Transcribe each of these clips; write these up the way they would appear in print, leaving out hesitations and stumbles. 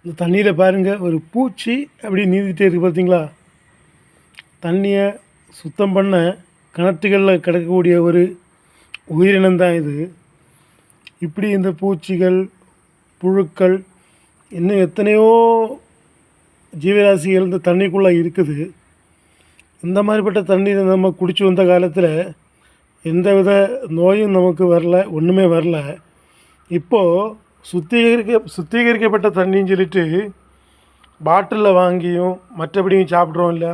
இந்த தண்ணியில் பாருங்கள், ஒரு பூச்சி அப்படி நீந்திகிட்டே இருக்குது பார்த்தீங்களா? தண்ணியை சுத்தம் பண்ண கிணற்றுகளில் கிடக்கக்கூடிய ஒரு உயிரினம் தான் இது. இப்படி இந்த பூச்சிகள், புழுக்கள், இன்னும் எத்தனையோ ஜீவராசிகள் இந்த தண்ணிக்குள்ளே இருக்குது. இந்த மாதிரிப்பட்ட தண்ணீரை நம்ம குடிச்சு வந்த காலத்தில் எந்தவித நோயும் நமக்கு வரல, ஒன்றுமே வரல. இப்போது சுத்திகரிக்கப்பட்ட தண்ணின்னு சொல்லிட்டு பாட்டிலில் வாங்கியும் மற்றபடியும் சாப்பிட்றோம் இல்லை,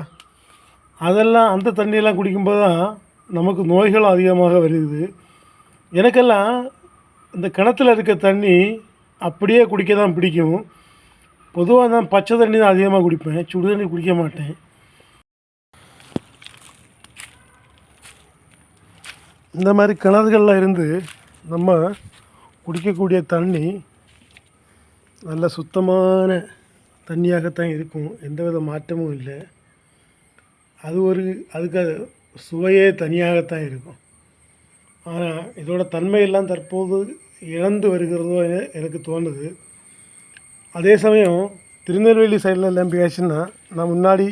அதெல்லாம் அந்த தண்ணியெல்லாம் குடிக்கும்போது தான் நமக்கு நோய்களும் அதிகமாக வருது. எனக்கெல்லாம் இந்த கிணத்துல இருக்க தண்ணி அப்படியே குடிக்க தான் பிடிக்கும். பொதுவாக நான் பச்சை தண்ணி தான் அதிகமாக குடிப்பேன், சுடு தண்ணி குடிக்க மாட்டேன். இந்த மாதிரி கிணறுகளில் இருந்து நம்ம குடிக்கக்கூடிய தண்ணி நல்ல சுத்தமான தண்ணியாகத்தான் இருக்கும், எந்தவித மாற்றமும் இல்லை. அதுக்கு சுவையே தனியாகத்தான் இருக்கும். ஆனால் இதோட தன்மையெல்லாம் தற்போது இழந்து வருகிறதோ எனக்கு தோணுது. அதே சமயம் திருநெல்வேலி சைடில் எல்லாம் பேசுனா, நான் முன்னாடி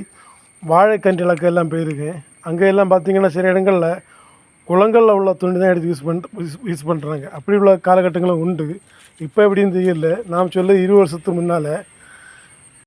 வாழைக்கன்று இலக்கெல்லாம் போயிருக்கேன். அங்கே எல்லாம் பார்த்திங்கன்னா சில இடங்களில் குளங்களில் உள்ள துணி தான் எடுத்து யூஸ் பண்ணுறாங்க. அப்படி உள்ள காலகட்டங்களும் உண்டு. இப்போ எப்படின்னு தெரியல. நாம் சொல்ல 20 வருஷத்துக்கு முன்னால்